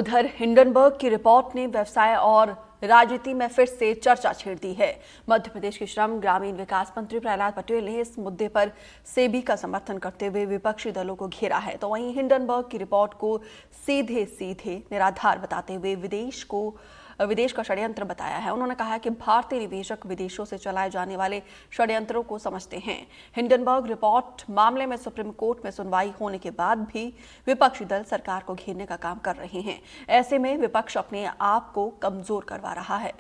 उधर हिंडनबर्ग की रिपोर्ट ने व्यवसाय और राजनीति में फिर से चर्चा छेड़ दी है। मध्य प्रदेश के श्रम ग्रामीण विकास मंत्री प्रहलाद पटेल ने इस मुद्दे पर सेबी का समर्थन करते हुए विपक्षी दलों को घेरा है, तो वहीं हिंडनबर्ग की रिपोर्ट को सीधे सीधे निराधार बताते हुए विदेश का षड्यंत्र बताया है। उन्होंने कहा कि भारतीय निवेशक विदेशों से चलाए जाने वाले षड्यंत्रों को समझते हैं। हिंडनबर्ग रिपोर्ट मामले में सुप्रीम कोर्ट में सुनवाई होने के बाद भी विपक्षी दल सरकार को घेरने का काम कर रहे हैं। ऐसे में विपक्ष अपने आप को कमजोर करवा रहा है।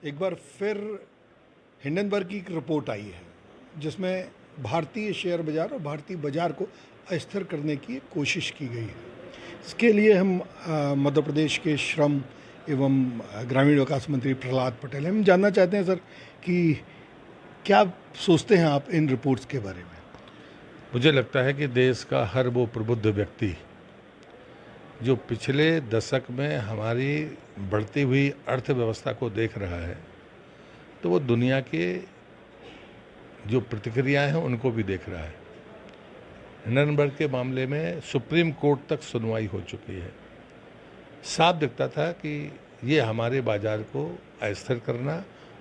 एक बार फिर हिंडनबर्ग की एक रिपोर्ट आई है जिसमें भारतीय शेयर बाजार और भारतीय बाजार को अस्थिर करने की कोशिश की गई है। इसके लिए हम मध्य प्रदेश के श्रम एवं ग्रामीण विकास मंत्री प्रहलाद पटेल हम जानना चाहते हैं सर कि क्या सोचते हैं आप इन रिपोर्ट्स के बारे में। मुझे लगता है कि देश का हर वो प्रबुद्ध व्यक्ति जो पिछले दशक में हमारी बढ़ती हुई अर्थव्यवस्था को देख रहा है, तो वो दुनिया के जो प्रतिक्रियाएं हैं उनको भी देख रहा है। हिंडनबर्ग के मामले में सुप्रीम कोर्ट तक सुनवाई हो चुकी है। साफ दिखता था कि ये हमारे बाजार को अस्थिर करना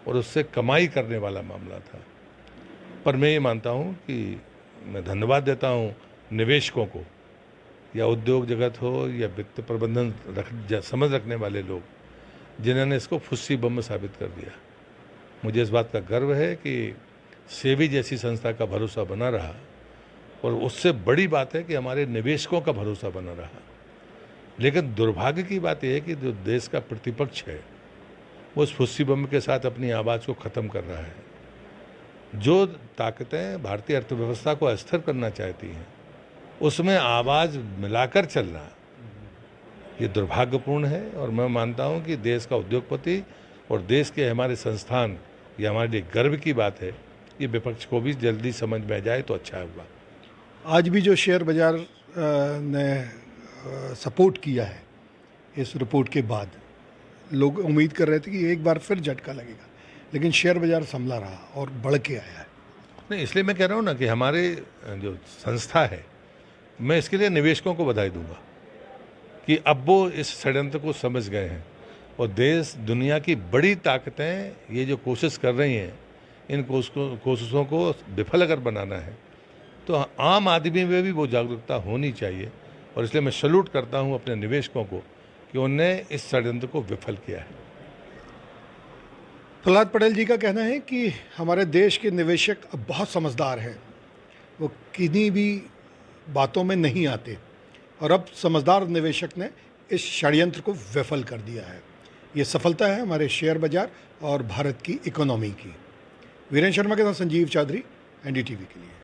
और उससे कमाई करने वाला मामला था। पर मैं ये मानता हूँ कि मैं धन्यवाद देता हूँ निवेशकों को, या उद्योग जगत हो या वित्त प्रबंधन समझ रखने वाले लोग, जिन्होंने इसको फुस्सी बम साबित कर दिया। मुझे इस बात का गर्व है कि सेबी जैसी संस्था का भरोसा बना रहा, और उससे बड़ी बात है कि हमारे निवेशकों का भरोसा बना रहा। लेकिन दुर्भाग्य की बात यह है कि जो देश का प्रतिपक्ष है वो उस फुस्सी बम के साथ अपनी आवाज़ को ख़त्म कर रहा है। जो ताकतें भारतीय अर्थव्यवस्था को अस्थिर करना चाहती हैं उसमें आवाज़ मिलाकर चलना ये दुर्भाग्यपूर्ण है। और मैं मानता हूं कि देश का उद्योगपति और देश के हमारे संस्थान, ये हमारे लिए गर्व की बात है। ये विपक्ष को भी जल्दी समझ में आ जाए तो अच्छा होगा। आज भी जो शेयर बाजार ने सपोर्ट किया है इस रिपोर्ट के बाद, लोग उम्मीद कर रहे थे कि एक बार फिर झटका लगेगा, लेकिन शेयर बाजार संभला रहा और बढ़ के आया है। नहीं, इसलिए मैं कह रहा हूँ ना कि हमारे जो संस्था है, मैं इसके लिए निवेशकों को बधाई दूंगा कि अब वो इस षड्यंत्र को समझ गए हैं, और देश दुनिया की बड़ी ताकतें ये जो कोशिश कर रही हैं, इन कोशिशों को विफल अगर बनाना है तो आम आदमी में भी वो जागरूकता होनी चाहिए। और इसलिए मैं सैल्यूट करता हूँ अपने निवेशकों को कि उन्होंने इस षड्यंत्र को विफल किया है। प्रहलाद पटेल जी का कहना है कि हमारे देश के निवेशक अब बहुत समझदार हैं, वो किन्हीं भी बातों में नहीं आते, और अब समझदार निवेशक ने इस षड्यंत्र को विफल कर दिया है। ये सफलता है हमारे शेयर बाजार और भारत की इकोनॉमी की। वीरेंद्र शर्मा के साथ संजीव चौधरी, एनडीटीवी के लिए।